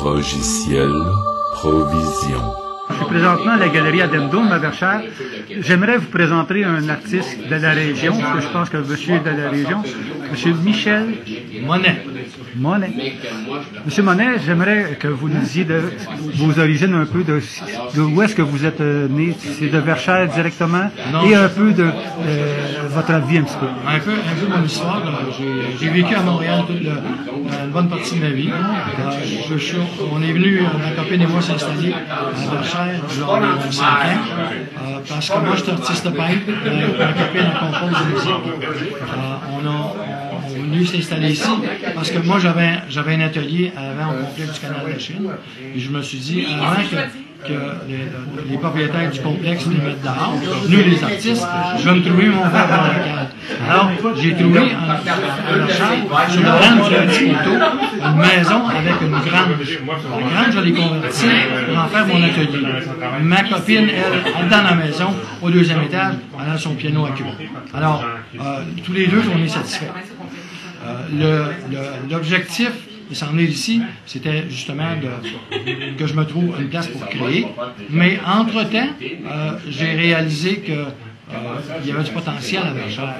Logiciel Provision. Je suis présentement à la galerie Addendum à Verchères. J'aimerais vous présenter un artiste de la région, parce que je pense que monsieur est de la région, monsieur Michel Monet. Monsieur Monet, j'aimerais que vous nous disiez de vos origines un peu, de où est-ce que vous êtes né. C'est de Verchères directement? Non. Et un peu de votre vie un petit peu. Un peu mon histoire. J'ai vécu à Montréal toute une bonne partie de ma vie. On est venu, ma copine et moi, s'installer à Verchères il y a 5 ans. Parce que moi, je suis artiste peintre. Ma copine a compose de musique. On est venu s'installer ici parce que moi, j'avais un atelier avant au complexe du canal de la Chine. Et je me suis dit, avant que les propriétaires du complexe nous mettent dehors, nous les artistes, je vais me trouver mon verre dans local. Alors, j'ai trouvé à Verchères, sur le rang du petit coteau, une maison avec une grange. La grange, je l'ai convertie pour en faire mon atelier. Ma copine, elle, dans la maison, au 2e étage, elle a son piano à Cuba. Alors, tous les deux, on est satisfaits. L'objectif de s'en venir ici, c'était justement que je me trouve une place pour créer. Mais entre-temps, j'ai réalisé que il y avait du potentiel à Verchères.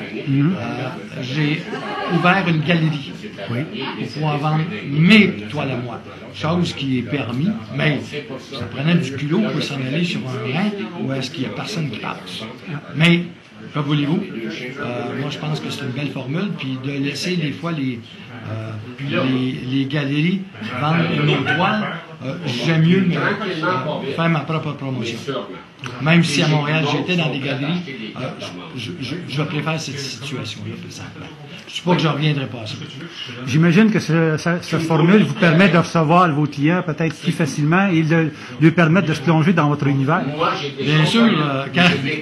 J'ai ouvert une galerie pour pouvoir vendre mes toiles à moi. Chose qui est permis, mais ça prenait du culot pour s'en aller sur un rang où est-ce qu'il n'y a personne qui passe. Mais que voulez-vous? Moi, je pense que c'est une belle formule, puis de laisser des fois les galeries vendre nos toiles, j'aime mieux faire ma propre promotion. Même si à Montréal, j'étais dans des galeries, je préfère cette situation-là, présentement. Je ne sais pas que je ne reviendrai pas à ça. J'imagine que cette formule vous permet de recevoir vos clients peut-être plus facilement et de lui permettre de se plonger dans votre univers. Bien sûr,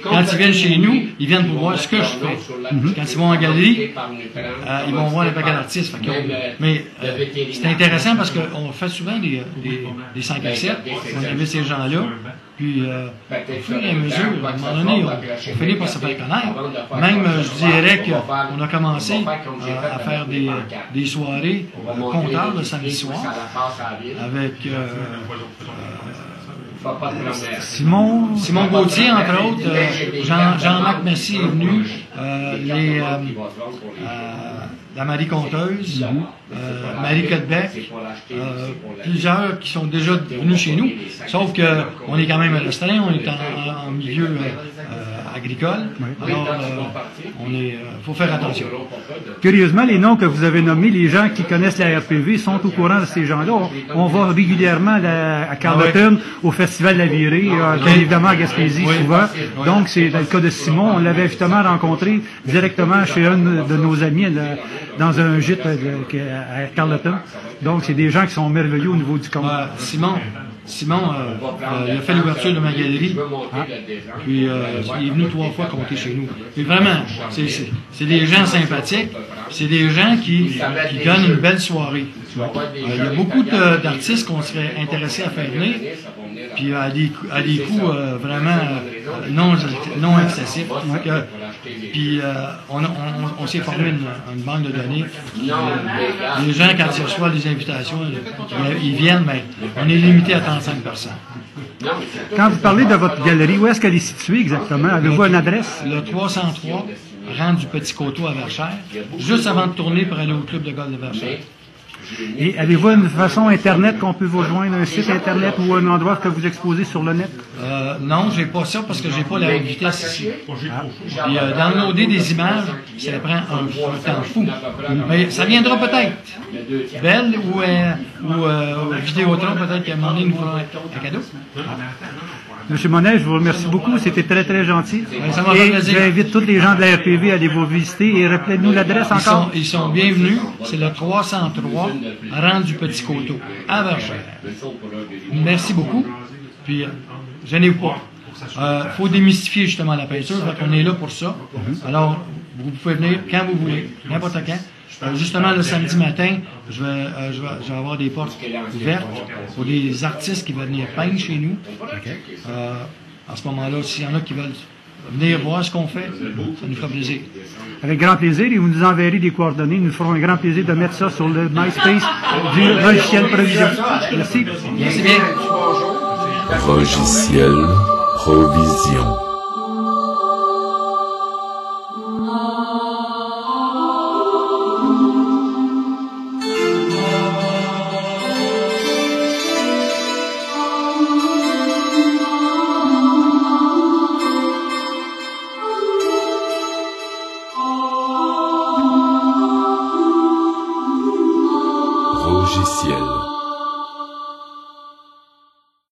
quand ils viennent chez nous, ils viennent pour voir ce que je fais. Quand ils vont en galerie, ils vont voir les paquets d'artistes. Mais c'est intéressant parce qu'on fait souvent des 5 à 7, on invite ces gens-là. Puis, au fur et à mesure, à un moment donné, on finit par se faire connaître. Même, je dirais qu'on a commencé à faire des soirées comptables le samedi soir avec Simon Gauthier, entre autres, Jean-Marc Messy est venu, la Marie Conteuse, Marie Codbec, plusieurs qui sont déjà venus chez nous, sauf qu'on est quand même restreint, on est en milieu agricole, alors faut faire attention. Curieusement, les noms que vous avez nommés, les gens qui connaissent la RPV sont au courant de ces gens-là. On va régulièrement à Carleton, au Festival de la Virée, bien évidemment à Gaspésie souvent. Donc, c'est le cas de Simon. On l'avait justement rencontré directement chez un de nos amis dans un gîte à Carleton. Donc, c'est des gens qui sont merveilleux au niveau du compte. Simon, il a fait l'ouverture de ma galerie, puis il est venu 3 fois compter chez nous. Et vraiment, c'est des gens sympathiques, c'est des gens qui donnent une belle soirée. Il y a beaucoup d'artistes qu'on serait intéressés à faire venir, puis à des coûts vraiment non excessifs. Puis on s'est formé une banque de données. Les gens, quand ils reçoivent des invitations, ils viennent, mais on est limité à 35 personnes. Quand vous parlez de votre galerie, où est-ce qu'elle est située exactement? Avez-vous une adresse? Le 303, rang du Petit Coteau à Verchères, juste avant de tourner pour aller au club de golf de Verchères. Et avez-vous une façon Internet qu'on peut vous joindre, un site Internet ou un endroit que vous exposez sur le net? Non, j'ai pas ça parce que j'ai pas la vitesse ici. Puis downloader des images, ça prend un temps fou. Mais ça viendra peut-être. Belle ou Vidéotron, peut-être qu'à un moment donné, nous fera un cadeau. Monsieur Monet, je vous remercie beaucoup. C'était très, très gentil. Ça m'a fait plaisir. J'invite tous les gens de la RPV à aller vous visiter et rappelez-nous l'adresse encore. Ils sont bienvenus. C'est le 303, rang du Petit Coteau, à Verchères. Merci beaucoup. Puis, gênez-vous pas. Faut démystifier justement la peinture. On est là pour ça. Alors, vous pouvez venir quand vous voulez, n'importe quand. Justement, le samedi matin, je vais avoir des portes ouvertes pour des artistes qui veulent venir peindre chez nous. À ce moment-là, s'il y en a qui veulent venir voir ce qu'on fait, ça nous fera plaisir. Avec grand plaisir, et vous nous enverrez des coordonnées. Nous ferons un grand plaisir de mettre ça sur le MySpace du logiciel Provision. Merci. Merci bien. Logiciel Provision.